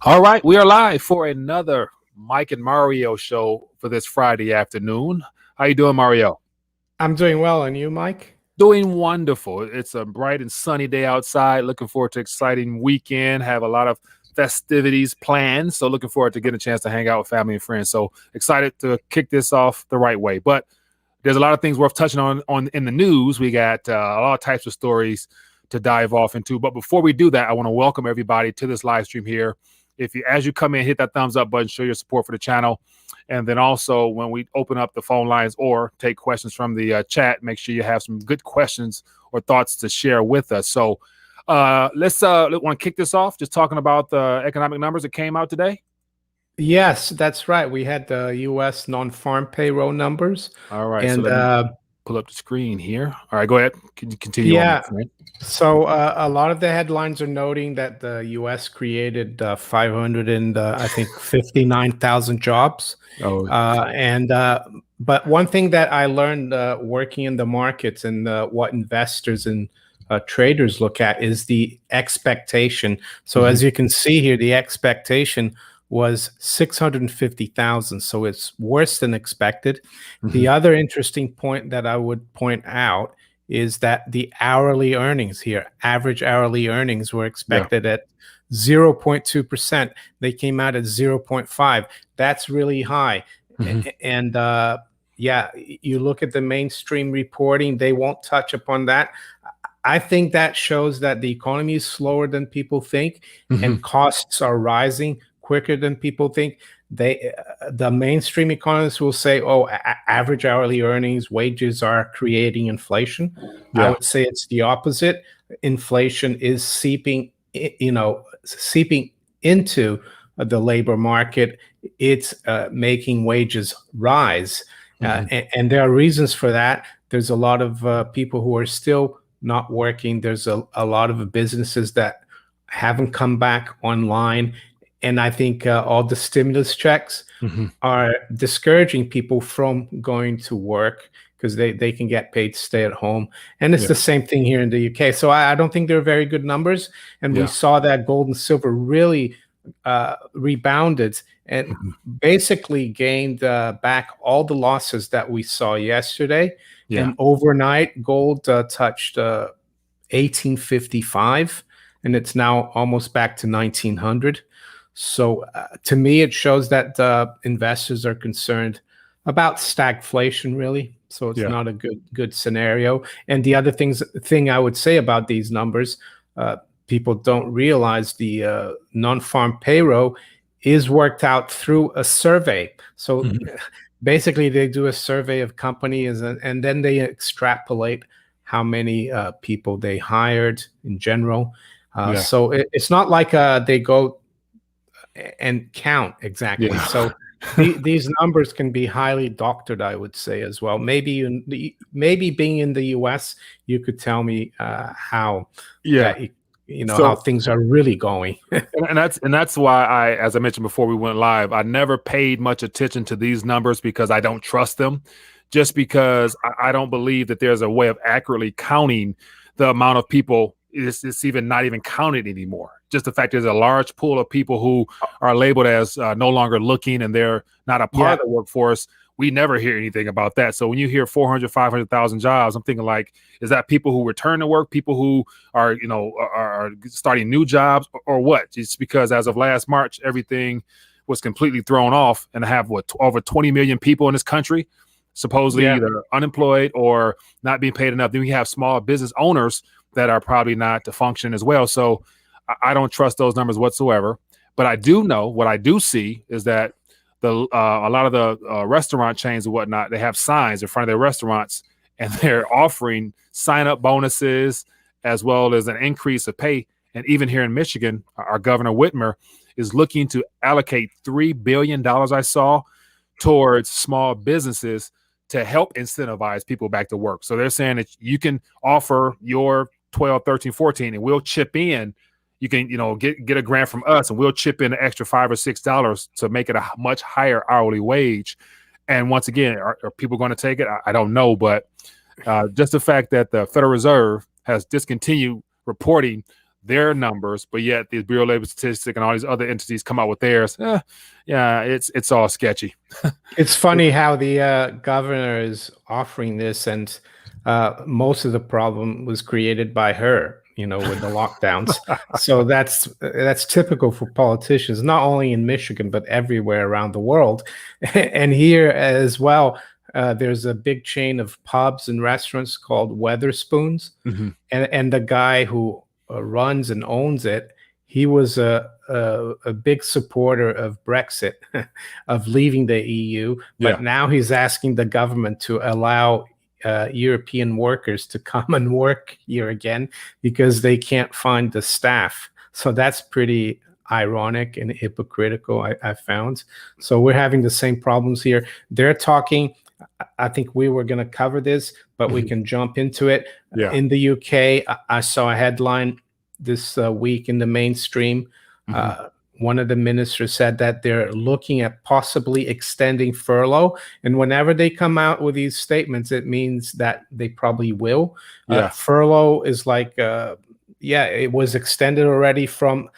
All right, we are live for another Mike and Mario show for this Friday afternoon. How you doing, Mario? I'm doing well, and you, Mike? Doing wonderful. It's a bright and sunny day outside. Looking forward to an exciting weekend. Have a lot of festivities planned. So looking forward to getting a chance to hang out with family and friends. So excited to kick this off the right way. But there's a lot of things worth touching on in the news. We got a lot of types of stories to dive off into. But before we do that, I want to welcome everybody to this live stream here. If you, as you come in, hit that thumbs up button, show your support for the channel. And then also when we open up the phone lines or take questions from the chat, make sure you have some good questions or thoughts to share with us. So let's want to kick this off just talking about the economic numbers that came out today. Yes, that's right. We had the U.S. non-farm payroll numbers. All right. And so let me pull up the screen here. All right, go ahead. Can you continue? Yeah. On So a lot of the headlines are noting that the U.S. created 500 and I think 59,000 jobs. But one thing that I learned working in the markets and what investors and traders look at is the expectation. So as you can see here, the expectation was 650,000. So it's worse than expected. The other interesting point that I would point out is that the hourly earnings here, average hourly earnings, were expected at 0.2%. They came out at 0.5. That's really high. And yeah, you look at the mainstream reporting, they won't touch upon that. I think that shows that the economy is slower than people think, and costs are rising quicker than people think. The mainstream economists will say, oh, average hourly earnings, wages are creating inflation. I would say it's the opposite. Inflation is seeping into the labor market. It's making wages rise. And there are reasons for that. There's a lot of people who are still not working. There's a lot of businesses that haven't come back online. And I think all the stimulus checks are discouraging people from going to work because they can get paid to stay at home. And it's the same thing here in the UK. So I don't think they're very good numbers. And we saw that gold and silver really rebounded and basically gained back all the losses that we saw yesterday. And overnight, gold touched 1855, and it's now almost back to 1900. So to me, it shows that investors are concerned about stagflation, really. So it's not a good scenario. And the other thing I would say about these numbers, people don't realize the non-farm payroll is worked out through a survey. So basically, they do a survey of companies and then they extrapolate how many people they hired in general. So it's not like they go and count exactly. So these numbers can be highly doctored, I would say, as well. Maybe being in the US, you could tell me how how things are really going. and that's why as I mentioned before we went live, I never paid much attention to these numbers because I don't trust them, just because I don't believe that there's a way of accurately counting the amount of people. It's even not even counted anymore. Just the fact there's a large pool of people who are labeled as no longer looking and they're not a part of the workforce. We never hear anything about that. So when you hear 400, 500,000 jobs, I'm thinking like, is that people who return to work, people who are, are starting new jobs or what? It's because as of last March, everything was completely thrown off and have over 20 million people in this country, supposedly either unemployed or not being paid enough. Then we have small business owners that are probably not to function as well. So I don't trust those numbers whatsoever. But I do know, what I do see is that a lot of the restaurant chains and whatnot, they have signs in front of their restaurants and they're offering sign-up bonuses as well as an increase of pay. And even here in Michigan, our Governor Whitmer is looking to allocate $3 billion, I saw, towards small businesses to help incentivize people back to work. So they're saying that you can offer your 12, 13, 14, and we'll chip in. You can, get a grant from us and we'll chip in an extra $5 or $6 to make it a much higher hourly wage. And once again, are people going to take it? I don't know. But just the fact that the Federal Reserve has discontinued reporting their numbers, but yet the Bureau of Labor Statistics and all these other entities come out with theirs. Yeah, it's all sketchy. It's funny how the governor is offering this, and most of the problem was created by her, with the lockdowns. So that's typical for politicians, not only in Michigan but everywhere around the world, and here as well. There's a big chain of pubs and restaurants called Weatherspoons, and the guy who runs and owns it, he was a big supporter of Brexit, of leaving the EU, but now he's asking the government to allow European workers to come and work here again because they can't find the staff. So that's pretty ironic and hypocritical, I found. So we're having the same problems here. They're talking, I think we were going to cover this, but we can jump into it. In the UK, I saw a headline this week in the mainstream. One of the ministers said that they're looking at possibly extending furlough. And whenever they come out with these statements, it means that they probably will. Furlough is like, it was extended already from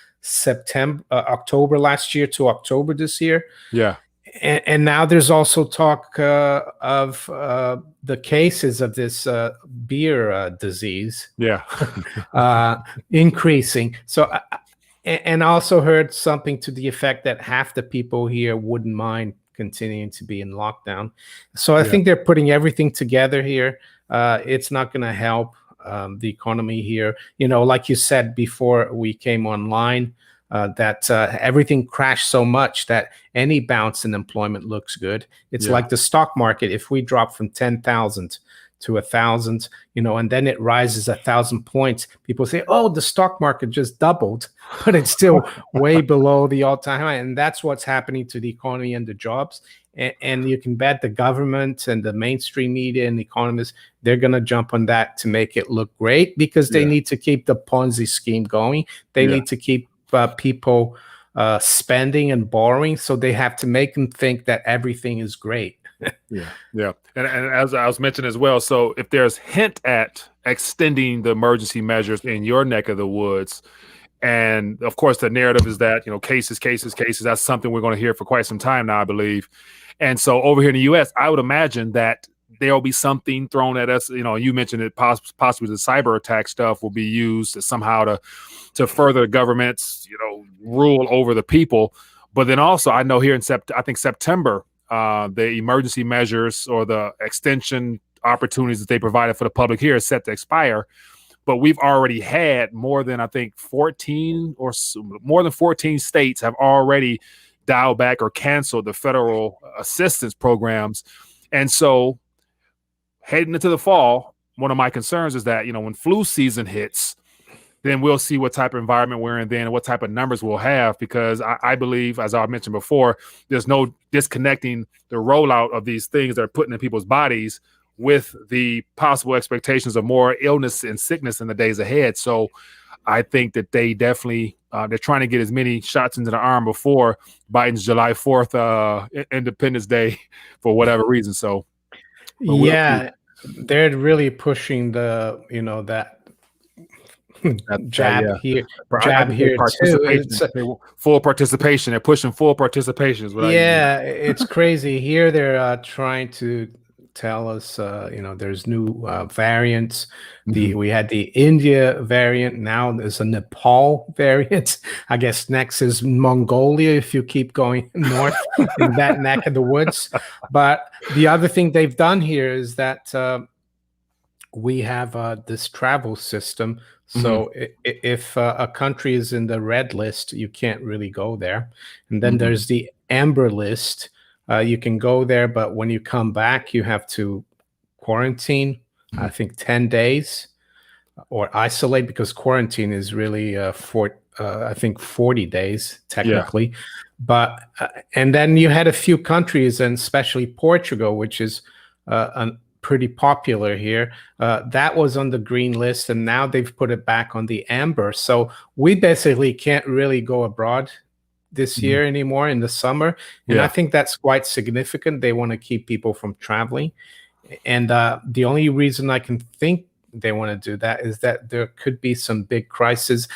October last year to October this year. And now there's also talk of the cases of this beer disease increasing. So, and I also heard something to the effect that half the people here wouldn't mind continuing to be in lockdown. So I think they're putting everything together here. It's not going to help the economy here. Like you said before we came online, that everything crashed so much that any bounce in employment looks good. It's like the stock market. If we drop from 10,000 to 1,000, and then it rises 1,000 points, people say, oh, the stock market just doubled, but it's still way below the all-time high. And that's what's happening to the economy and the jobs. And you can bet the government and the mainstream media and the economists, they're going to jump on that to make it look great because they need to keep the Ponzi scheme going. They need to keep people spending and borrowing, so they have to make them think that everything is great. And as I was mentioning as well, so if there's hint at extending the emergency measures in your neck of the woods, and of course the narrative is that cases, that's something we're going to hear for quite some time now, I believe. And so over here in the US, I would imagine that there'll be something thrown at us. You mentioned it, possibly the cyber attack stuff will be used somehow to further the government's rule over the people. But then also, I know here in September, the emergency measures or the extension opportunities that they provided for the public here is set to expire. But we've already had more than 14 states have already dialed back or canceled the federal assistance programs. And so heading into the fall, one of my concerns is that, when flu season hits, then we'll see what type of environment we're in then and what type of numbers we'll have, because I believe, as I mentioned before, there's no disconnecting the rollout of these things that are put in people's bodies with the possible expectations of more illness and sickness in the days ahead. So I think that they definitely, they're trying to get as many shots into the arm before Biden's July 4th Independence Day for whatever reason. So they're really pushing the, that jab here too. Full participation. They're pushing full participation. Is what it's crazy. Here they're trying to tell us, there's new variants. We had the India variant. Now there's a Nepal variant. I guess next is Mongolia if you keep going north in that neck of the woods. But the other thing they've done here is that we have this travel system. So if a country is in the red list, you can't really go there. And then there's the amber list. You can go there, but when you come back, you have to quarantine, I think 10 days or isolate, because quarantine is really I think 40 days technically. But and then you had a few countries, and especially Portugal, which is pretty popular here, that was on the green list, and now they've put it back on the amber. So we basically can't really go abroad this year anymore in the summer, and I think that's quite significant. They want to keep people from traveling, and the only reason I can think they want to do that, is that there could be some big crisis.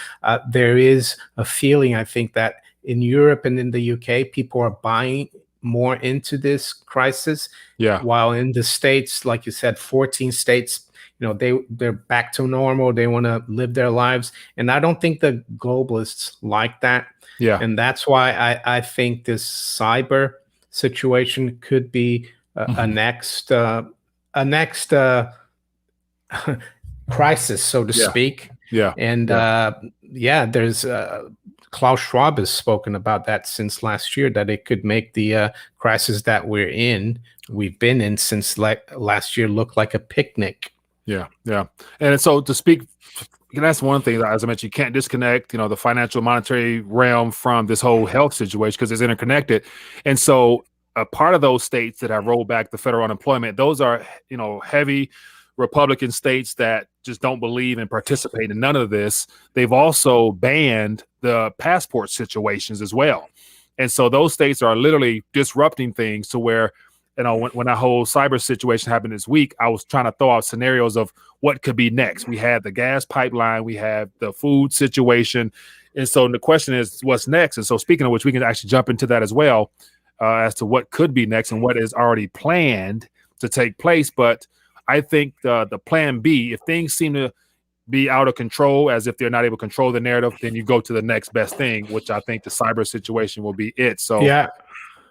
There is a feeling, I think, that in Europe and in the UK, people are buying more into this crisis. Yeah. While in the States, like you said, 14 states, they're back to normal. They want to live their lives. And I don't think the globalists like that. Yeah. And that's why I think this cyber situation could be a next crisis, so to speak. Yeah. And there's Klaus Schwab has spoken about that since last year, that it could make the crisis that we've been in since last year, look like a picnic. Yeah. Yeah. And so to speak, that's one thing, as I mentioned, you can't disconnect, the financial monetary realm from this whole health situation because it's interconnected. And so a part of those states that have rolled back the federal unemployment, those are, heavy Republican states that just don't believe and participate in none of this. They've also banned the passport situations as well. And so those states are literally disrupting things to where, when that whole cyber situation happened this week, I was trying to throw out scenarios of what could be next. We had the gas pipeline, we have the food situation. And so the question is, what's next? And so speaking of which, we can actually jump into that as well, as to what could be next and what is already planned to take place. But I think the plan B, if things seem to be out of control, as if they're not able to control the narrative, then you go to the next best thing, which I think the cyber situation will be it. So yeah,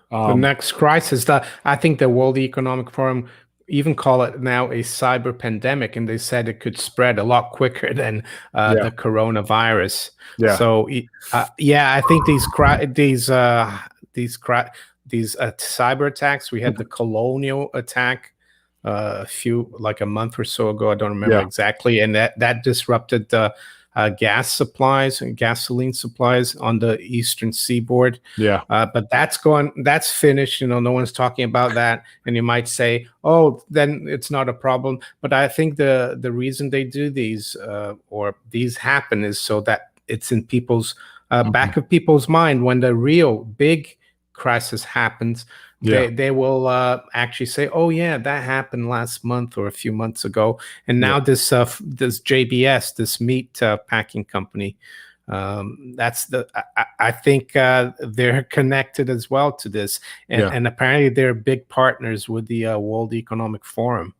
the next crisis. I think the World Economic Forum even call it now a cyber pandemic, and they said it could spread a lot quicker than the coronavirus. Yeah. So I think these cyber attacks. We had the Colonial attack like a month or so ago. I don't remember exactly, and that disrupted the gas supplies and gasoline supplies on the eastern seaboard. Yeah. But that's finished. No one's talking about that. And you might say, oh, then it's not a problem. But I think the reason they do these or these happen is so that it's in people's back of people's mind when the real big crisis happens. They will actually say, oh yeah, that happened last month or a few months ago. And now this JBS, this meat packing company, I think they're connected as well to this. And apparently they're big partners with the World Economic Forum.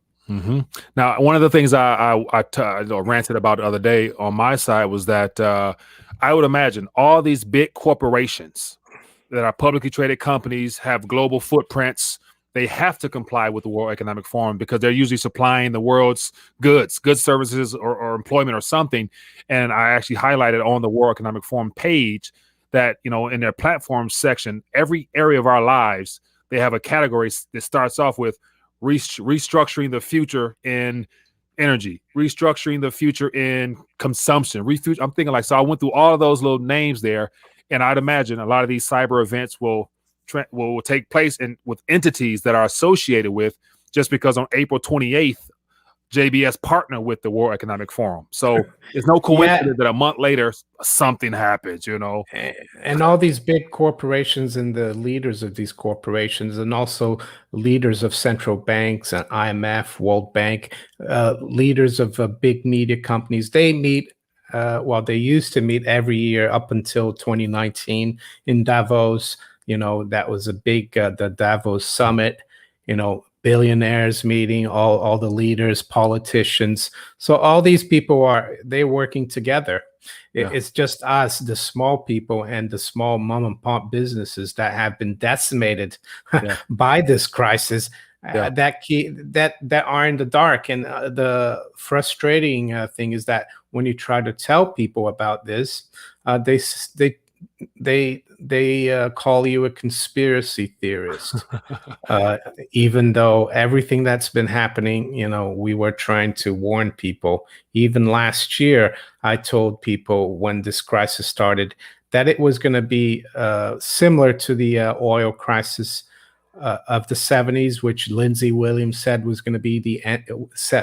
Now, one of the things I ranted about the other day on my side was that I would imagine all these big corporations that are publicly traded companies have global footprints. They have to comply with the World Economic Forum because they're usually supplying the world's goods, services, or employment or something. And I actually highlighted on the World Economic Forum page that, in their platform section, every area of our lives, they have a category that starts off with restructuring the future in energy, restructuring the future in consumption. I'm thinking so I went through all of those little names there. And I'd imagine a lot of these cyber events will take place with entities that are associated with, just because on April 28th, JBS partnered with the World Economic Forum. So it's no coincidence that a month later something happens, And all these big corporations and the leaders of these corporations, and also leaders of central banks and IMF, World Bank, leaders of big media companies, they meet. They used to meet every year up until 2019 in Davos. That was a big, the Davos summit, billionaires meeting, all the leaders, politicians. So all these people they're working together. It's just us, the small people and the small mom and pop businesses that have been decimated by this crisis. That are in the dark. And the frustrating thing is that when you try to tell people about this, they call you a conspiracy theorist, even though everything that's been happening, we were trying to warn people. Even last year, I told people when this crisis started that it was going to be similar to the oil crisis of the 70s, which Lindsey Williams said was going to be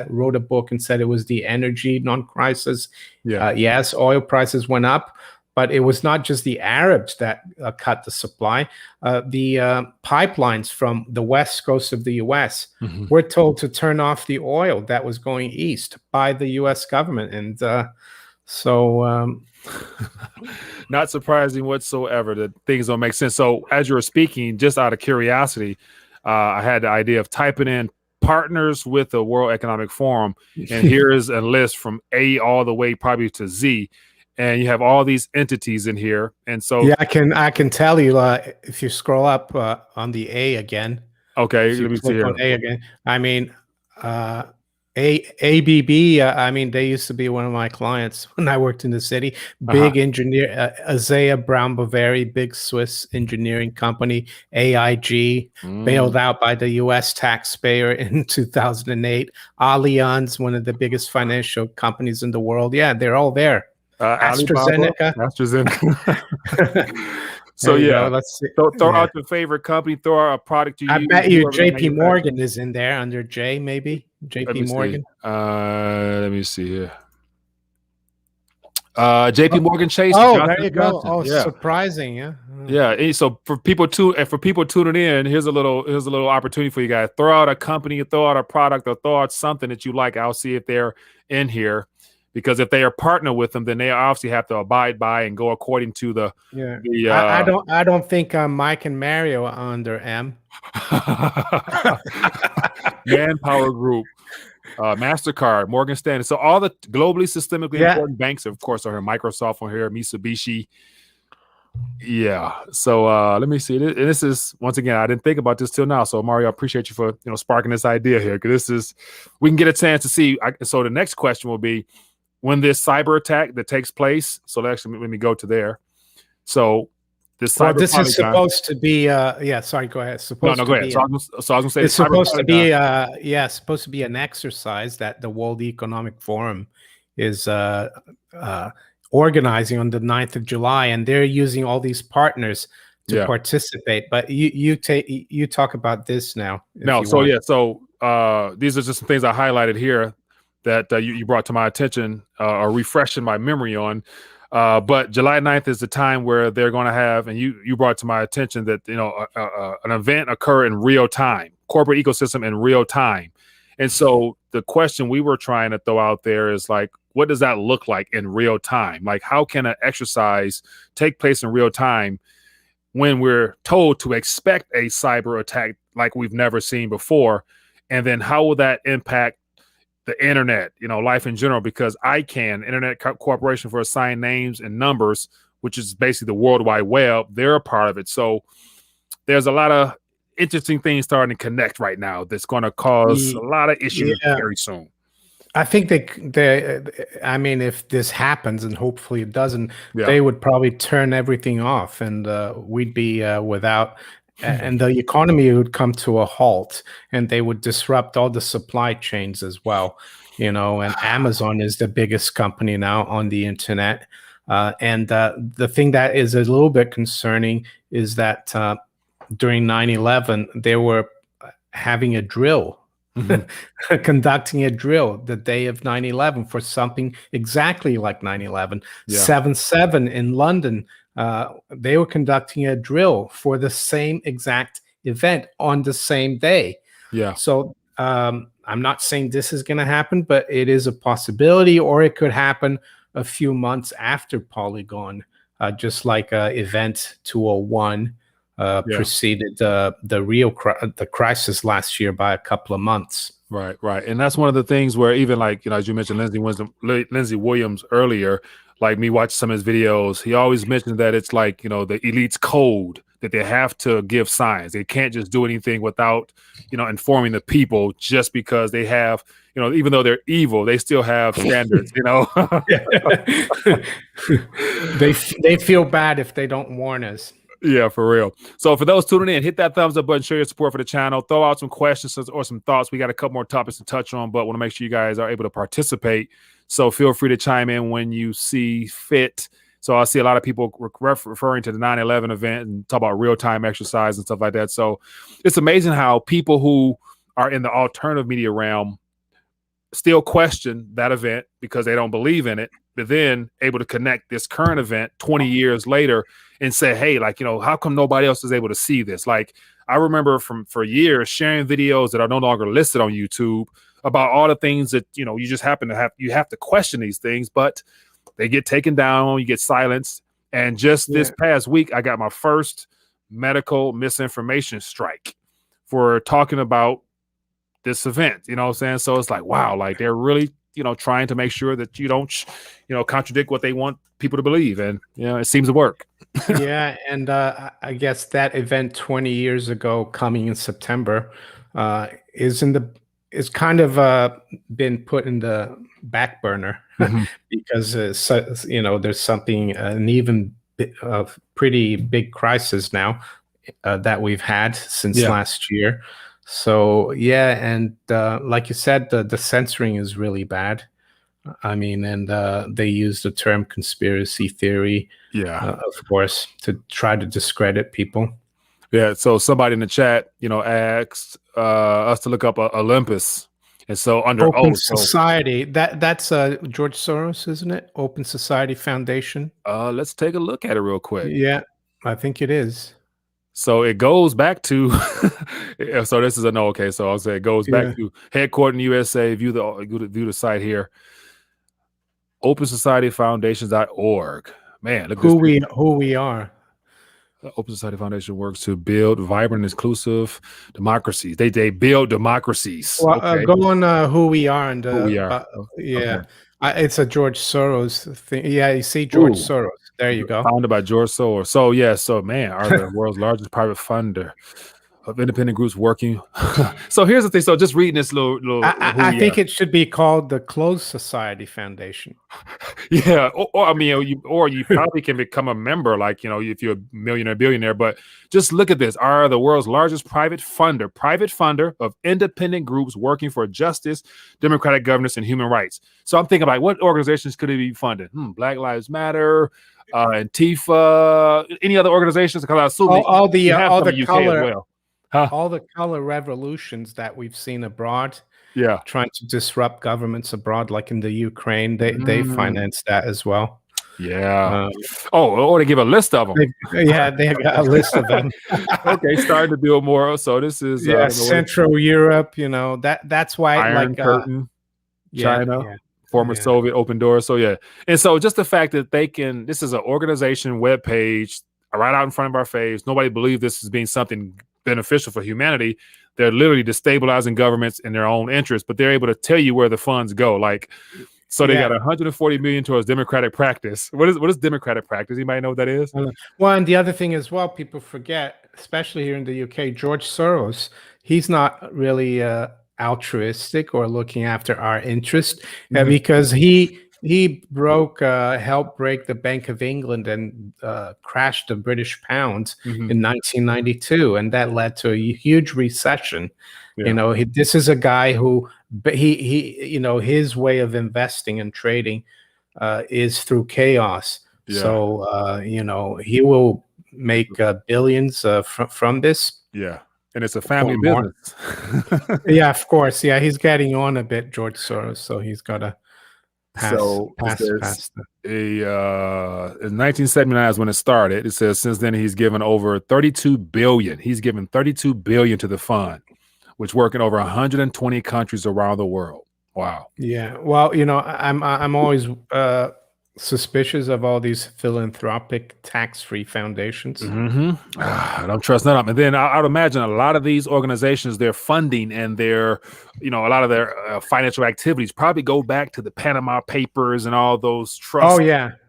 wrote a book and said it was the energy non-crisis. Yes, oil prices went up, But it was not just the Arabs that cut the supply. The pipelines from the west coast of the U.S. were told to turn off the oil that was going east by the U.S. government. And not surprising whatsoever that things don't make sense. So as you were speaking, just out of curiosity, I had the idea of typing in partners with the World Economic Forum, and here is a list from A all the way probably to Z, and you have all these entities in here. And so yeah, I can tell you if you scroll up on the A again. Okay, let me see here. On A again. I mean, ABB, I mean, they used to be one of my clients when I worked in the city. Big engineer, Azea Brown Boveri, big Swiss engineering company. AIG, bailed out by the U.S. taxpayer in 2008. Allianz, one of the biggest financial companies in the world. Yeah, they're all there. AstraZeneca. So yeah, let's see. Throw out your favorite company. Throw out a product you use. I bet you JP Morgan is in there under J, maybe. JP Morgan. Let me see here. JP Morgan Chase. Oh, there you go. Oh, yeah. Surprising, yeah. Yeah. So for people tuning in, here's a little opportunity for you guys. Throw out a company, throw out a product, or throw out something that you like. I'll see if they're in here. Because if they are partnered with them, then they obviously have to abide by and go according to the. I don't think Mike and Mario are under M. Manpower Group, MasterCard, Morgan Stanley. So all the globally systemically important banks, of course, are here. Microsoft on here, Mitsubishi. Yeah. So let me see. This is, once again, I didn't think about this till now. So Mario, I appreciate you for sparking this idea here, because we can get a chance to see. So the next question will be, when this cyber attack that takes place, so actually let me go to there. So this cyber this is supposed to be sorry, go ahead. Go ahead. So I was gonna say it's supposed to be supposed to be an exercise that the World Economic Forum is organizing on the 9th of July, and they're using all these partners to participate. But you talk about this now. So these are just some things I highlighted here that you brought to my attention, or refreshing my memory on. But July 9th is the time where they're going to have, and you brought to my attention that, an event occur in real time, corporate ecosystem in real time. And so the question we were trying to throw out there is like, what does that look like in real time? Like, how can an exercise take place in real time when we're told to expect a cyber attack like we've never seen before? And then how will that impact the internet, life in general? Because Internet Corporation for Assigned Names and Numbers, which is basically the World Wide Web, they're a part of it. So there's a lot of interesting things starting to connect right now that's going to cause a lot of issues very soon. I think I mean, if this happens, and hopefully it doesn't, they would probably turn everything off, and we'd be without. And the economy would come to a halt, and they would disrupt all the supply chains as well. And Amazon is the biggest company now on the internet. And the thing that is a little bit concerning is that during 9/11, they were having a drill, conducting a drill the day of 9/11 for something exactly like 9/11. 7/7 in London. They were conducting a drill for the same exact event on the same day. Yeah. So I'm not saying this is going to happen, but it is a possibility, or it could happen a few months after Polygon, just like Event 201 preceded the crisis last year by a couple of months. Right. And that's one of the things where even like, as you mentioned, Lindsey Williams earlier, like me watching some of his videos, he always mentioned that it's like, the elite's code that they have to give signs. They can't just do anything without, informing the people, just because they have, even though they're evil, they still have standards, They feel bad if they don't warn us. Yeah, for real. So for those tuning in, hit that thumbs up button, show your support for the channel, throw out some questions or some thoughts. We got a couple more topics to touch on, but want to make sure you guys are able to participate. So feel free to chime in when you see fit. So I see a lot of people referring to the 9/11 event and talk about real-time exercise and stuff like that. So it's amazing how people who are in the alternative media realm still question that event because they don't believe in it, but then able to connect this current event 20 years later and say, hey, like, how come nobody else is able to see this? Like, I remember for years sharing videos that are no longer listed on YouTube about all the things that, you just happen to have to question these things, but they get taken down, you get silenced. And just this past week, I got my first medical misinformation strike for talking about this event, you know what I'm saying? So it's like, wow, like they're really, trying to make sure that you don't, contradict what they want people to believe. And, it seems to work. Yeah. And I guess that event 20 years ago coming in September is kind of been put in the back burner because, there's something, an even pretty big crisis now that we've had since last year. So and like you said, the censoring is really bad. I mean, and they use the term conspiracy theory, of course, to try to discredit people. Yeah. So somebody in the chat, asked us to look up Olympus, and so under Open Society, that's George Soros, isn't it? Open Society Foundation. Let's take a look at it real quick. Yeah, I think it is. So it goes back to, so this is a no. Okay, so I'll say it goes back to headquartered in USA. View the site here. OpenSocietyFoundations.org. Man, look who we are. The Open Society Foundation works to build vibrant, inclusive democracies. They build democracies. Well, go on who we are and who we are. Okay. It's a George Soros thing. Yeah, you see George Soros. There you go. Founded by George Soros. So man, are the world's largest private funder of independent groups working. So here's the thing. So just reading this little I think it should be called the Closed Society Foundation. Yeah, or you probably can become a member, like if you're a millionaire, billionaire. But just look at this: are the world's largest private funder of independent groups working for justice, democratic governance, and human rights. So I'm thinking like, what organizations could it be funded? Black Lives Matter, Antifa, any other organizations? Because I assume all the color, as well. Huh? All the color revolutions that we've seen abroad, trying to disrupt governments abroad, like in the Ukraine, they finance that as well. Yeah. They give a list of them. They got a list of them. Okay, starting to build more. So this is Central Europe. That's why Iron Curtain, China, former Soviet open doors. So and so just the fact that this is an organization webpage right out in front of our face. Nobody believed this as being something beneficial for humanity. They're literally destabilizing governments in their own interest, but they're able to tell you where the funds go. Like, so they got 140 million towards democratic practice. What is democratic practice? Anybody know what that is? Well, and the other thing as well, people forget, especially here in the UK, George Soros, he's not really altruistic or looking after our interest because he helped break the Bank of England and crashed the British pound in 1992, and that led to a huge recession. This is a guy who his way of investing and trading is through chaos. So he will make billions from this. Yeah. And it's a family business. Yeah, of course. Yeah, he's getting on a bit, George Soros, so he's got to pass. In 1979 is when it started. It says since then he's given over 32 billion. He's given 32 billion to the fund, which work in over 120 countries around the world. Wow. Yeah. Well, I'm always suspicious of all these philanthropic tax-free foundations. I don't trust none of them. And then I would imagine a lot of these organizations, their funding and their, a lot of their financial activities probably go back to the Panama Papers and all those trusts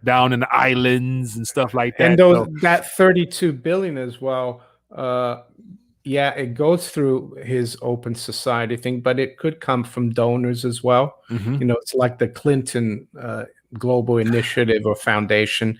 down in the islands and stuff like that. And that 32 billion as well. It goes through his Open Society thing, but it could come from donors as well. It's like the Clinton Global Initiative or Foundation.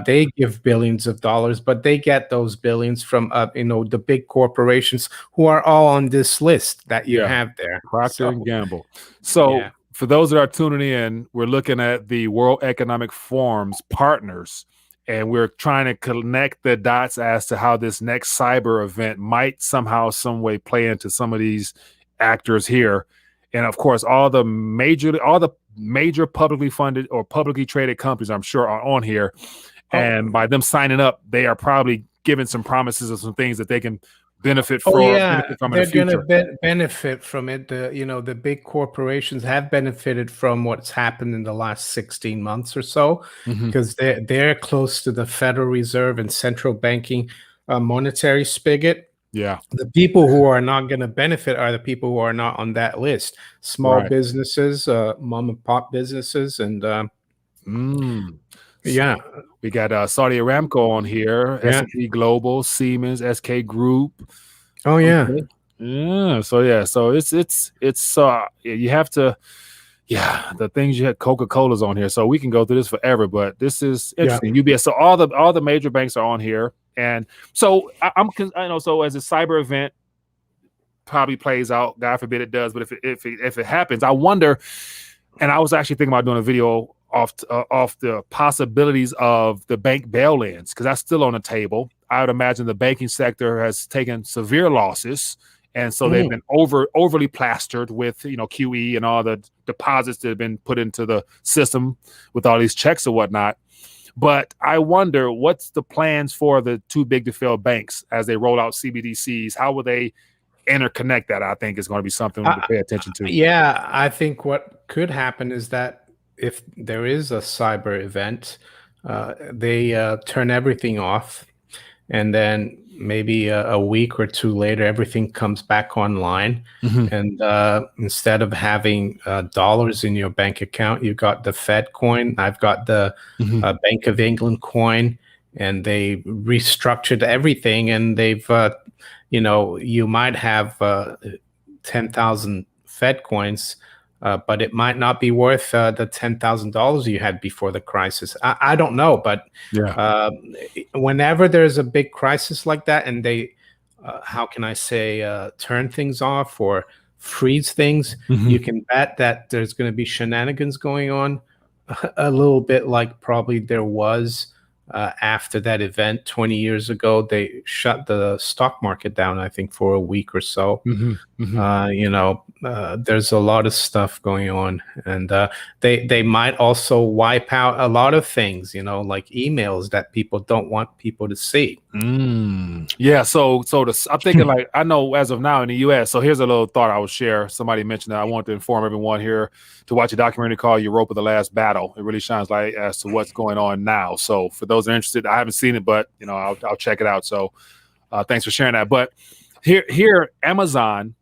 They give billions of dollars, but they get those billions from the big corporations who are all on this list that you have there. Procter and Gamble. So for those that are tuning in, we're looking at the World Economic Forum's partners, and we're trying to connect the dots as to how this next cyber event might somehow, some way play into some of these actors here. and of course, all the major publicly funded or publicly traded companies, I'm sure, are on here. And by them signing up, they are probably giving some promises of some things that they can benefit Oh benefit yeah, from in the they're gonna future. benefit from it. The big corporations have benefited from what's happened in the last 16 months or so, Mhm. because they're close to the Federal Reserve and central banking monetary spigot. Yeah, The people who are not going to benefit are the people who are not on that list: small right. businesses, mom and pop businesses, and Mm. S- yeah, We got Saudi Aramco on here, yeah. S&P Global, Siemens, SK Group. Oh yeah, Okay. So it's you have to, yeah, the things you had. Coca-Cola's on here, so we can go through this forever, but this is yeah. interesting. UBS, so all the major banks are on here. And so I know, so as a cyber event probably plays out, God forbid it does, but if it happens, I wonder. And I was actually thinking about doing a video off the possibilities of the bank bail-ins, because that's still on the table. I would imagine the banking sector has taken severe losses, and so they've Mm. been overly plastered with QE and all the deposits that have been put into the system with all these checks and whatnot. But I wonder, what's the plans for the too big to fail banks as they roll out CBDCs? How will they interconnect that? I think is going to be something to pay attention to. Yeah, I think what could happen is that if there is a cyber event, they turn everything off, and then maybe a week or two later, everything comes back online. Mhm. And instead of having dollars in your bank account, you got the Fed coin. I've got the Mhm. Bank of England coin, and they restructured everything. And you might have 10,000 Fed coins, but it might not be worth the $10,000 you had before the crisis. I don't know, but Yeah. uh, whenever there's a big crisis like that, and they, how can I say, turn things off or freeze things, Mhm. you can bet that there's going to be shenanigans going on, a little bit like probably there was after that event 20 years ago. They shut the stock market down, I think, for a week or so. Mhm. Mhm. There's a lot of stuff going on, and they might also wipe out a lot of things, like emails that people don't want people to see. Yeah. I'm thinking, like, I know as of now in the U.S. So here's a little thought I would share. Somebody mentioned that I want to inform everyone here to watch a documentary called Europa: The Last Battle. It really shines light as to what's going on now. So for those that are interested, I haven't seen it, but I'll check it out. So thanks for sharing that. But here Amazon,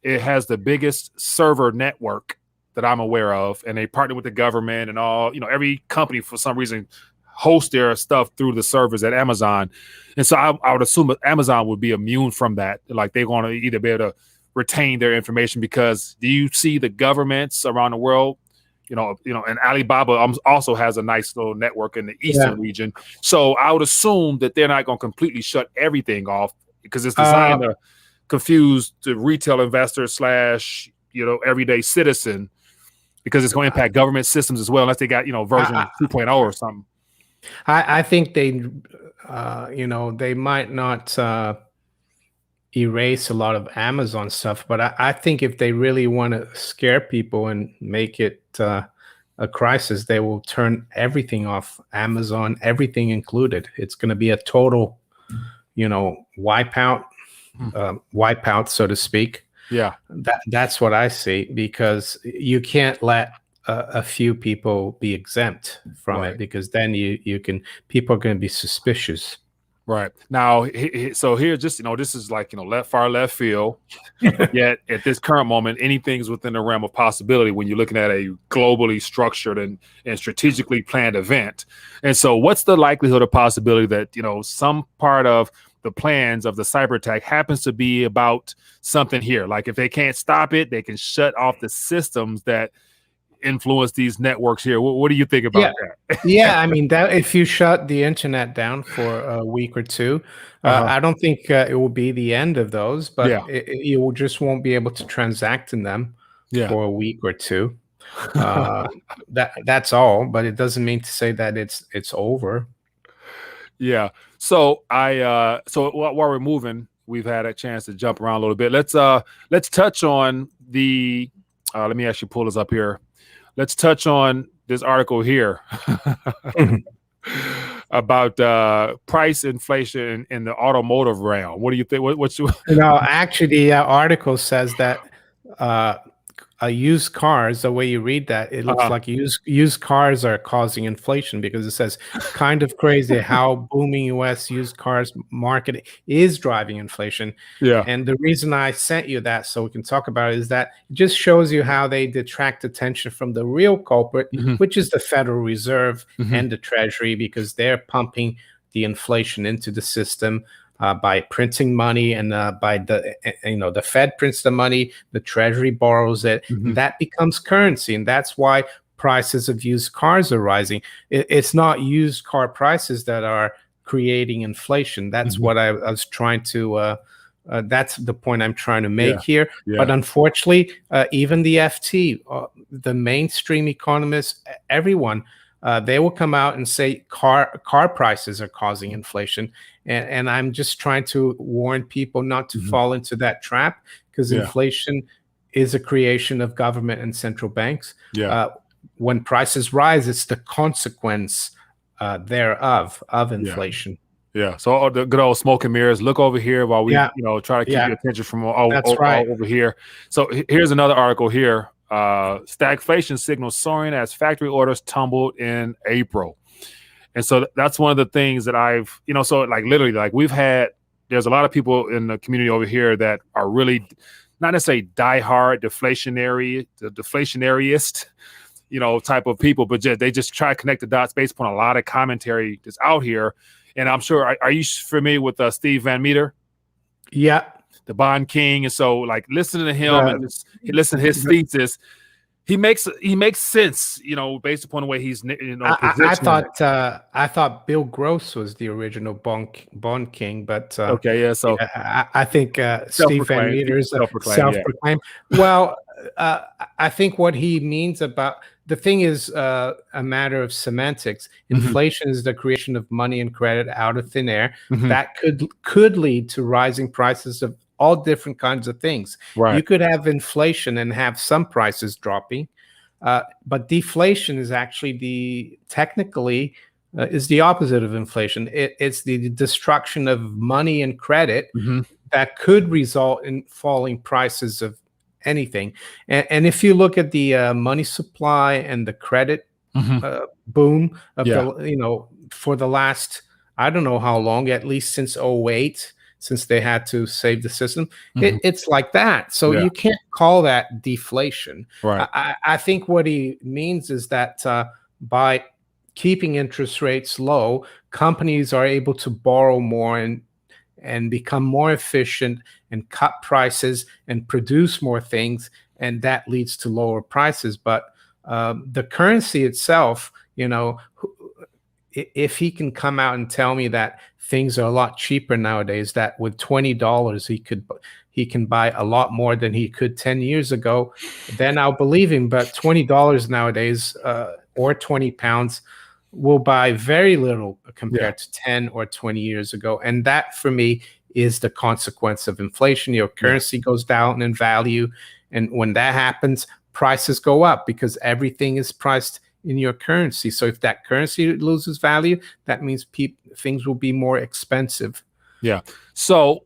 it has the biggest server network that I'm aware of, and they partner with the government and all. Every company for some reason host their stuff through the servers at Amazon, and so I would assume that Amazon would be immune from that. Like they're going to either be able to retain their information, because do you see the governments around the world? And Alibaba also has a nice little network in the Yeah. eastern region. So I would assume that they're not going to completely shut everything off, because it's Uh, designed to confuse the retail investor slash everyday citizen, because it's going to impact government systems as well, unless they got version I, 2.0 or something. I think they might not erase a lot of Amazon stuff, but I think if they really want to scare people and make it a crisis, they will turn everything off. Amazon, everything included. It's going to be a total, wipeout, so to speak. Yeah. That's what I see, because you can't let a few people be exempt from Right. it, because then people are going to be suspicious. Right. Now, so here, just this is like far left field. Yet at this current moment, anything's within the realm of possibility when you're looking at a globally structured and strategically planned event. And so, what's the likelihood or possibility that some part of the plans of the cyber attack happens to be about something here? Like, if they can't stop it, they can shut off the systems that influence these networks here. What do you think Yeah. about that? Yeah, I mean, that if you shut the internet down for a week or two, Uh-huh. I don't think it will be the end of those, but Yeah. you just won't be able to transact in them Yeah. for a week or two. That's all, but it doesn't mean to say that it's over. Yeah. So while we're moving, we've had a chance to jump around a little bit. Let's touch on the Let me actually pull this up here. Let's touch on this article here about price inflation in the automotive realm. What do you think? What's your No, actually, the article says that uh, used cars, the way you read that, it looks like used cars are causing inflation, because it says kind of crazy how booming US used cars market is driving inflation. yeah. And the reason I sent you that so we can talk about it is that it just shows you how they detract attention from the real culprit, Mhm. which is the Federal Reserve Mhm. and the Treasury, because they're pumping the inflation into the system by printing money, and by the Fed prints the money, the Treasury borrows it, Mhm. and that becomes currency, and that's why prices of used cars are rising. It's not used car prices that are creating inflation. That's Mhm. what I was trying to. That's the point I'm trying to Yeah. make here. Yeah. But unfortunately, even the FT, the mainstream economists, everyone, they will come out and say car prices are causing inflation. And I'm just trying to warn people not to Mhm. fall into that trap, because Yeah. inflation is a creation of government and central banks. Yeah. When prices rise, it's the consequence thereof of inflation. Yeah. So all the good old smoke and mirrors. Look over here while we, Yeah, try to keep yeah, your attention from all that's right. over here. So here's another article here. Stagflation signals soaring as factory orders tumbled in April. And so that's one of the things that I've, so like literally, like there's a lot of people in the community over here that are really not necessarily diehard deflationaryist, type of people, but they just try to connect the dots based upon a lot of commentary that's out here. And I'm sure, are you familiar with Steve Van Meter, Yeah. the Bond King? And so, like, listening to him and just listen to his the- thesis, he makes sense, based upon the way he's positioning it. I thought Bill Gross was the original Bond King, but Okay, yeah. So I think Steve Van self-proclaimed, Meter is self-proclaimed, yeah. self-proclaimed. Well, I think what he means about the thing is a matter of semantics. Mhm. Inflation is the creation of money and credit out of thin air. Mhm. That could lead to rising prices of all different kinds of things. Right. You could have inflation and have some prices dropping. But deflation is actually technically is the opposite of inflation. It's the destruction of money and credit Mhm. that could result in falling prices of anything. And if you look at the money supply and the credit Mhm. boom of Yeah. for the last, I don't know how long, at least since '08, since they had to save the system, Mhm. it's like that. So Yeah. you can't call that deflation. Right. I think what he means is that by keeping interest rates low, companies are able to borrow more and become more efficient and cut prices and produce more things, and that leads to lower prices. But the currency itself, if he can come out and tell me that things are a lot cheaper nowadays, that with $20 he can buy a lot more than he could 10 years ago, then I'll believe him. But $20 nowadays, or 20 pounds, will buy very little compared to 10 or 20 years ago. And that for me is the consequence of inflation. Your currency goes down in value, and when that happens, prices go up because everything is priced in your currency. So if that currency loses value, that means things will be more expensive. Yeah. So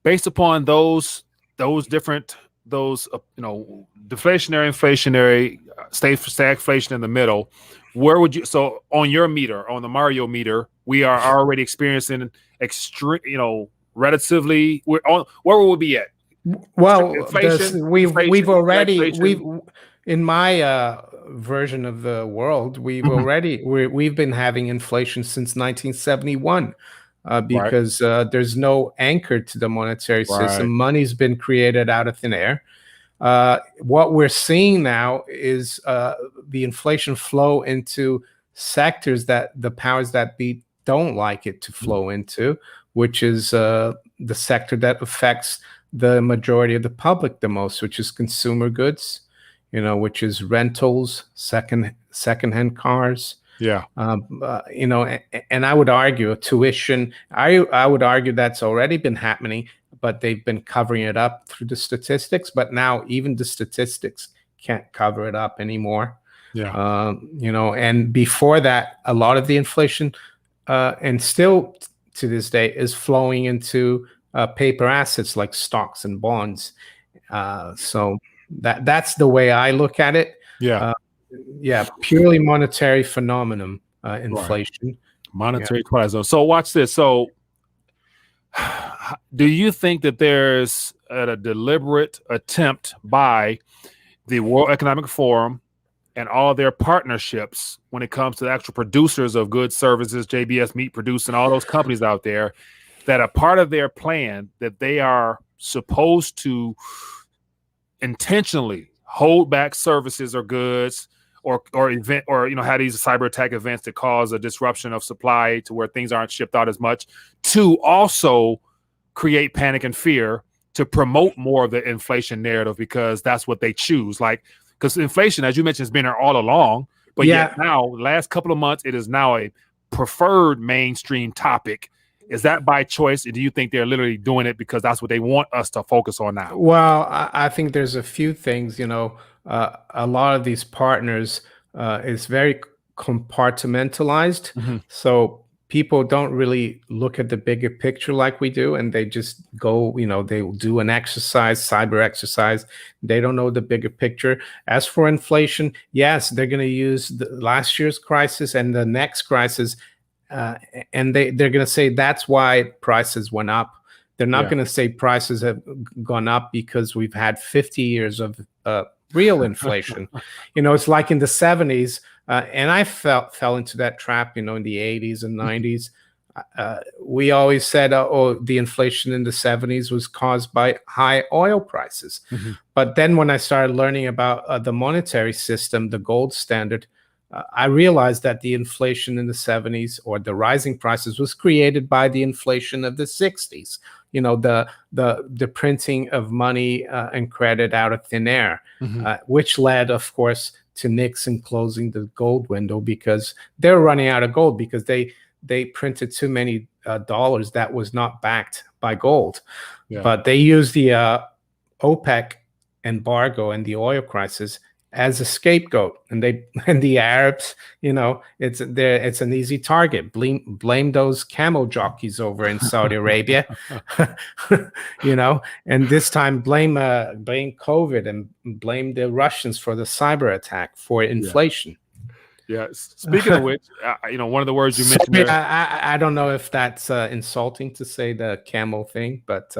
based upon those different deflationary, inflationary, stagflation in the middle, where would you, so on your meter, on the Mario meter, we are already experiencing extreme, relatively, where would we be at? Well, Inflation, we've already stagflation? in my version of the world, we've been having inflation since 1971. Right. Because there's no anchor to the monetary system. Right. Money's been created out of thin air. What we're seeing now is the inflation flow into sectors that the powers that be don't like it to flow into, which is the sector that affects the majority of the public the most, which is consumer goods, which is rentals, secondhand cars. Yeah. And I would argue tuition. I would argue that's already been happening, but they've been covering it up through the statistics. But now even the statistics can't cover it up anymore. Yeah. You know, and before that, a lot of the inflation, and still to this day, is flowing into paper assets like stocks and bonds. So that's the way I look at it. Yeah. Uh, yeah, purely monetary phenomenon, Right. inflation. Yeah. Monetary twilight zone. So watch this. So do you think that there's a deliberate attempt by the World Economic Forum and all their partnerships when it comes to the actual producers of goods, services, JBS Meat Producing, all those companies out there, that a part of their plan that they are supposed to intentionally hold back services or goods or event, or have these cyber attack events that cause a disruption of supply to where things aren't shipped out as much, to also create panic and fear to promote more of the inflation narrative, because that's what they choose. Like, because inflation, as you mentioned, has been there all along, but yet now, last couple of months, it is now a preferred mainstream topic. Is that by choice, or do you think they're literally doing it because that's what they want us to focus on now? Well, I think there's a few things. A lot of these partners is very compartmentalized, so people don't really look at the bigger picture like we do, and they just go, they do an exercise, cyber exercise. They don't know the bigger picture. As for inflation, yes, they're going to use last year's crisis and the next crisis, and they're going to say that's why prices went up. They're not going to say prices have gone up because we've had 50 years of real inflation. It's like in the 70s, and I fell into that trap, in the 80s and 90s. We always said, the inflation in the 70s was caused by high oil prices. But then when I started learning about the monetary system, the gold standard, I realized that the inflation in the 70s, or the rising prices, was created by the inflation of the 60s. The printing of money and credit out of thin air, which led, of course, to Nixon closing the gold window, because they're running out of gold, because they printed too many dollars that was not backed by gold. But they used the OPEC embargo and the oil crisis as a scapegoat, and the Arabs, it's an easy target. Blame those camel jockeys over in Saudi Arabia, and this time blame COVID and blame the Russians for the cyber attack for inflation. Yeah. Speaking of which, one of the words you mentioned there, I don't know if that's insulting to say the camel thing, but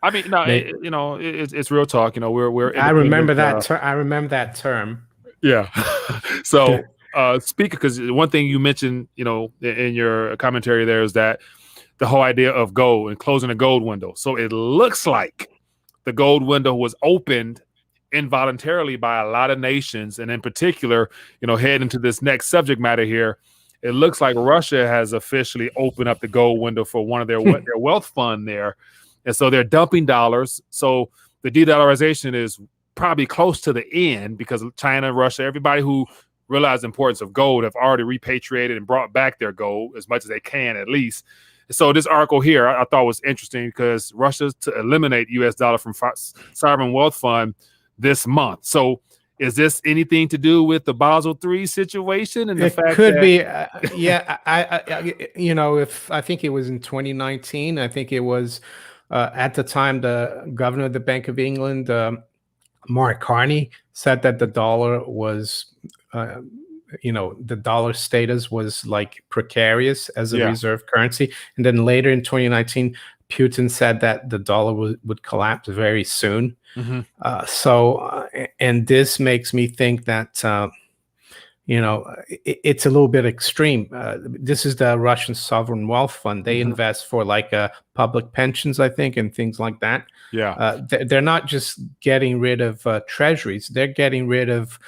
I mean, no, it's real talk. We're. I remember that. I remember that term. Yeah. So, speaking, because one thing you mentioned, in your commentary there, is that the whole idea of gold and closing the gold window. So it looks like the gold window was opened involuntarily by a lot of nations, and in particular, heading into this next subject matter here, it looks like Russia has officially opened up the gold window for one of their wealth fund there, and so they're dumping dollars. So the de-dollarization is probably close to the end, because China, Russia, everybody who realized the importance of gold have already repatriated and brought back their gold as much as they can, at least. So this article here I thought was interesting, because Russia's to eliminate U.S. dollar from sovereign wealth fund this month. So is this anything to do with the Basel III situation and the fact could that be? I think it was in 2019. I think it was at the time the governor of the Bank of England, Mark Carney, said that the dollar was, the dollar status was like precarious as a reserve currency. And then later in 2019, Putin said that the dollar would collapse very soon. And this makes me think that, it's a little bit extreme. This is the Russian Sovereign Wealth Fund. They invest for like public pensions, I think, and things like that. They're not just getting rid of treasuries. They're getting rid of,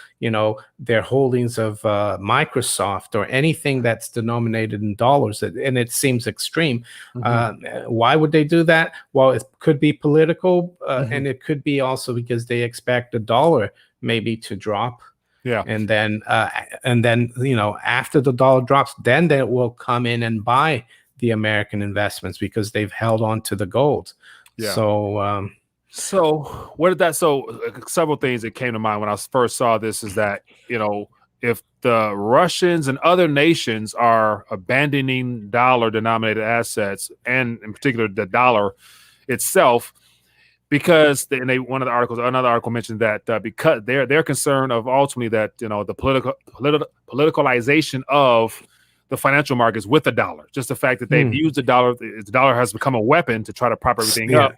their holdings of Microsoft or anything that's denominated in dollars. And it seems extreme. Why would they do that? Well, it could be political, and it could be also because they expect the dollar maybe to drop. And then after the dollar drops, then they will come in and buy the American investments because they've held on to the gold. So So what did that? So several things that came to mind when I first saw this is that if the Russians and other nations are abandoning dollar-denominated assets, and in particular the dollar itself, because another article mentioned that because they're concerned of ultimately that the politicalization of the financial markets with the dollar, just the fact that they've used the dollar has become a weapon to try to prop everything up.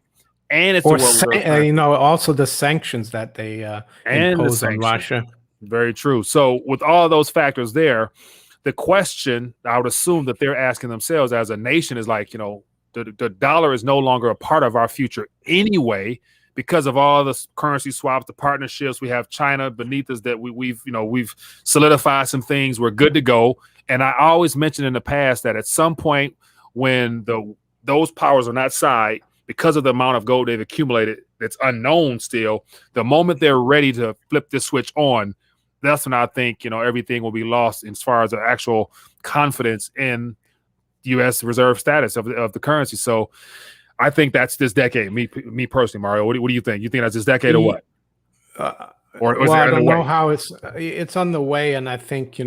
And it's or the world reserve currency. also the sanctions that they And the impose on sanctions. Russia. Very true. So with all those factors there, the question I would assume that they're asking themselves as a nation is like, the dollar is no longer a part of our future anyway, because of all the currency swaps, the partnerships. We have China beneath us that we've solidified some things. We're good to go. And I always mentioned in the past that at some point when those powers on that side, because of the amount of gold they've accumulated that's unknown still, the moment they're ready to flip this switch on, that's when I think everything will be lost as far as the actual confidence in U.S. reserve status of the currency. So I think that's this decade. Me personally, Mario. What do you think? You think that's this decade or what? Well, I don't know how it's on the way, and I think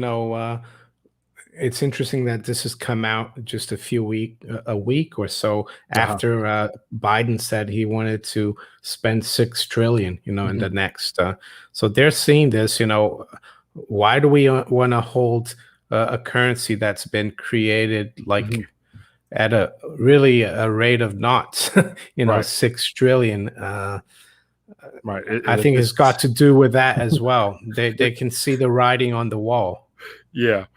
it's interesting that this has come out just a week or so after Biden said he wanted to spend $6 trillion, in the next. So they're seeing this. Why do we want to hold a currency that's been created like at a rate of knots? Right. $6 trillion. Right. I think it's got to do with that as well. They can see the writing on the wall. Yeah.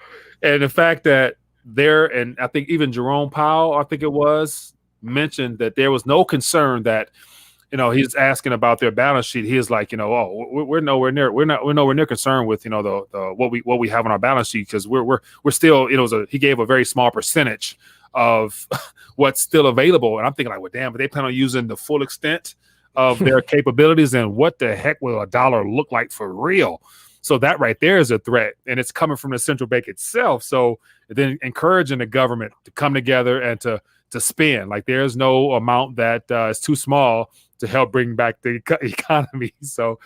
And the fact that and I think even Jerome Powell, I think it was, mentioned that there was no concern that, he's asking about their balance sheet. He is like, we're nowhere near concerned with, the what we have on our balance sheet, because we're still, he gave a very small percentage of what's still available. And I'm thinking like, well, damn, but they plan on using the full extent of their capabilities, and what the heck will a dollar look like for real? So that right there is a threat, and it's coming from the central bank itself. So then encouraging the government to come together and to spend. Like there's no amount that is too small to help bring back the economy. So,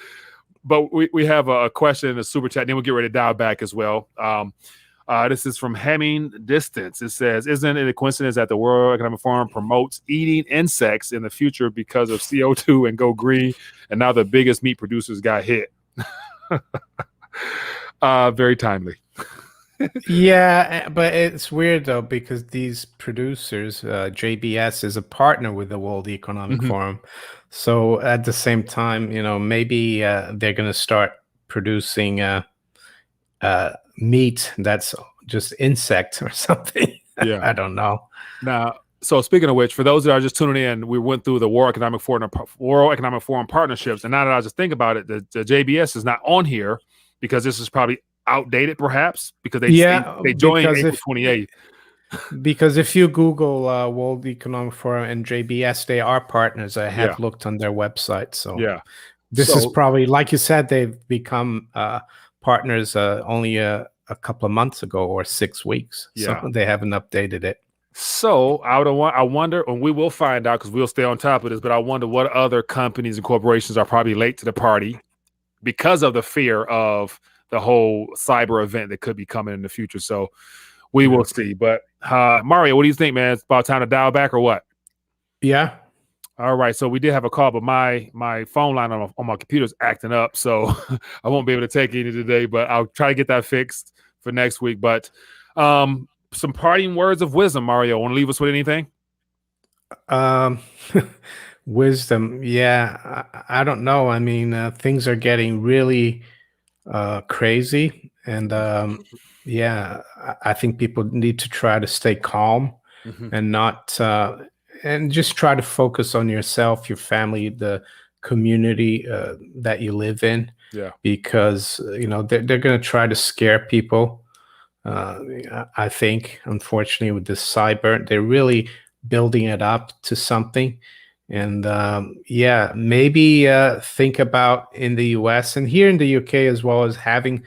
but we have a question in the super chat, and then we'll get ready to dial back as well. This is from Hemming Distance. It says, isn't it a coincidence that the World Economic Forum promotes eating insects in the future because of CO2 and go green, and now the biggest meat producers got hit? Very timely. Yeah, but it's weird though, because these producers, JBS is a partner with the World Economic Forum. So at the same time, maybe they're going to start producing meat that's just insect or something. Yeah. I don't know. Now, so speaking of which, for those that are just tuning in, we went through the World Economic Forum partnerships, and now that I just think about it, the JBS is not on here because this is probably outdated, perhaps, because they joined April 28th. Because if you Google World Economic Forum and JBS, they are partners. I have looked on their website. So this is probably, like you said, they've become partners only a couple of months ago or 6 weeks. So they haven't updated it. So I wonder, and we will find out because we'll stay on top of this, but I wonder what other companies and corporations are probably late to the party because of the fear of the whole cyber event that could be coming in the future. So we will see. But Mario, what do you think, man? It's about time to dial back or what? Yeah. All right. So we did have a call, but my phone line on my computer is acting up. So I won't be able to take any today, but I'll try to get that fixed for next week. But some parting words of wisdom, Mario. Want to leave us with anything? Wisdom. Yeah. I don't know. I mean, things are getting really crazy. And I think people need to try to stay calm and not and just try to focus on yourself, your family, the community that you live in. Yeah. Because they're going to try to scare people. I think, unfortunately, with this cyber, they're really building it up to something. And maybe think about in the US and here in the UK as well, as having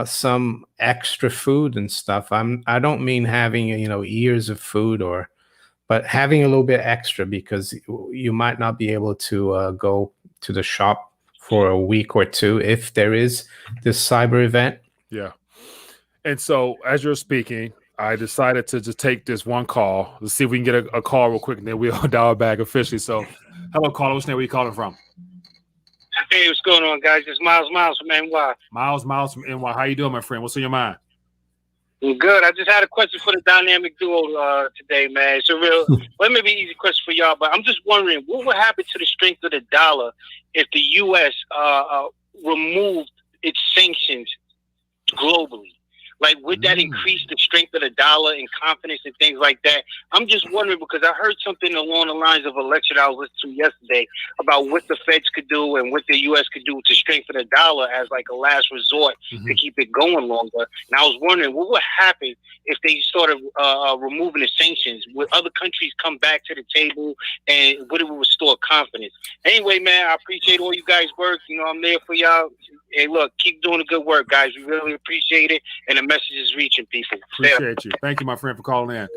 some extra food and stuff. I don't mean having years of food, but having a little bit extra, because you might not be able to go to the shop for a week or two if there is this cyber event. Yeah. And so as you're speaking, I decided to just take this one call. Let's see if we can get a call real quick, and then we'll dial back officially. So hello, caller. What's your name? Where you calling from? Hey, what's going on, guys? It's Miles from NY. Miles from NY. How you doing, my friend? What's on your mind? I'm good. I just had a question for the dynamic duo today, man. It's a real, well, maybe easy question for y'all, but I'm just wondering, what would happen to the strength of the dollar if the U.S. Removed its sanctions globally? Like, would that increase the strength of the dollar and confidence and things like that? I'm just wondering, because I heard something along the lines of a lecture that I was listening to yesterday about what the Feds could do and what the U.S. could do to strengthen the dollar as like a last resort to keep it going longer. And I was wondering, what would happen if they started removing the sanctions? Would other countries come back to the table, and would it restore confidence? Anyway, man, I appreciate all you guys' work. You know, I'm there for y'all. Hey, look, keep doing the good work, guys. We really appreciate it, and the message is reaching people. Appreciate you. Thank you, my friend, for calling in.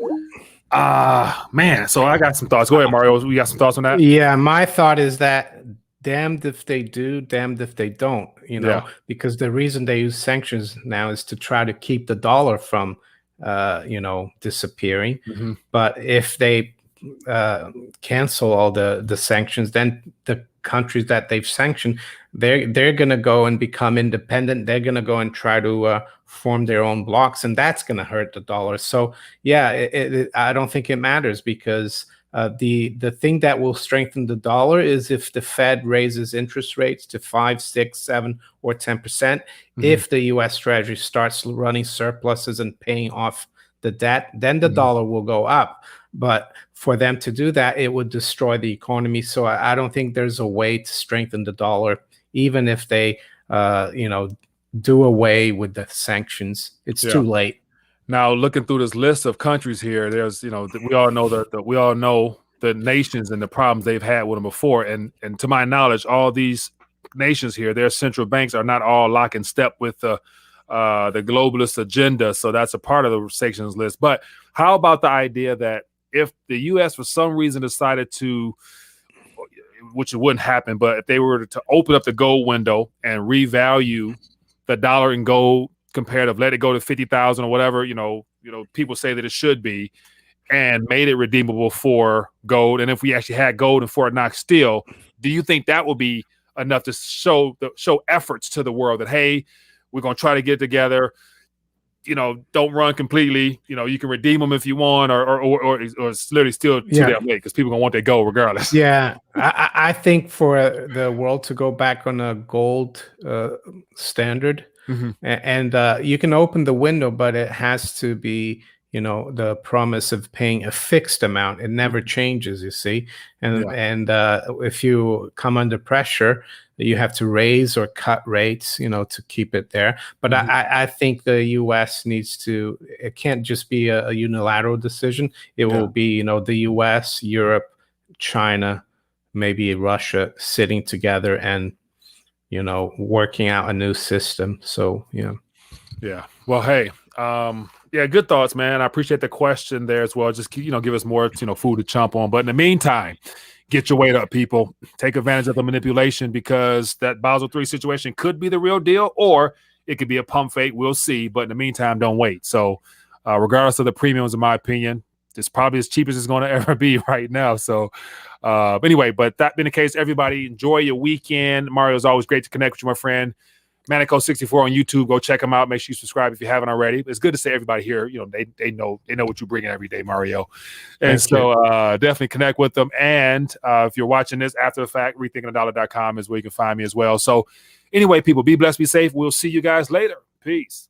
Man, so I got some thoughts. Go ahead, Mario. We got some thoughts on that? Yeah, my thought is that damned if they do, damned if they don't, you know, because the reason they use sanctions now is to try to keep the dollar from, you know, disappearing. But if they cancel all the sanctions, then the countries that they've sanctioned, they're going to go and become independent. They're going to go and try to form their own blocks, and that's going to hurt the dollar. So yeah, I don't think it matters, because the thing that will strengthen the dollar is if the Fed raises interest rates to 5, 6, 7, or 10%. If the U.S. Treasury starts running surpluses and paying off the debt, then the dollar will go up. But for them to do that, it would destroy the economy. So I don't think there's a way to strengthen the dollar, even if they, you know, do away with the sanctions. It's too late. Now, looking through this list of countries here, there's, you know, we all know the nations and the problems they've had with them before. And to my knowledge, all these nations here, their central banks are not all lock in step with the globalist agenda. So that's a part of the sanctions list. But how about the idea that if the U.S. for some reason decided to, which it wouldn't happen, but if they were to open up the gold window and revalue the dollar in gold, comparative, let it go to 50,000 or whatever, you know, people say that it should be, and made it redeemable for gold. And if we actually had gold in Fort Knox steel, do you think that will be enough to show efforts to the world that, hey, we're going to try to get together, you know, don't run completely, you know, you can redeem them if you want, or it's literally still too damn late, because people are going to want their gold regardless. Yeah, I think for the world to go back on a gold standard, and you can open the window, but it has to be, you know, the promise of paying a fixed amount. It never changes, you see. And if you come under pressure, you have to raise or cut rates, you know, to keep it there. But I think the U.S. needs to, it can't just be a unilateral decision. It will be, you know, the U.S., Europe, China, maybe Russia sitting together and, you know, working out a new system. So, yeah. Well, hey, yeah, good thoughts, man. I appreciate the question there as well. Just, you know, give us more, you know, food to chomp on. But in the meantime, get your weight up, people. Take advantage of the manipulation, because that Basel III situation could be the real deal, or it could be a pump fake. We'll see. But in the meantime, don't wait. So regardless of the premiums, in my opinion, it's probably as cheap as it's going to ever be right now. So anyway, but that being the case, everybody enjoy your weekend. Mario, is always great to connect with you, my friend. Manico64 on YouTube. Go check them out. Make sure you subscribe if you haven't already. It's good to see everybody here. You know, they know what you bring in every day, Mario. And definitely connect with them. And if you're watching this after the fact, rethinkingthedollar.com is where you can find me as well. So anyway, people, be blessed, be safe. We'll see you guys later. Peace.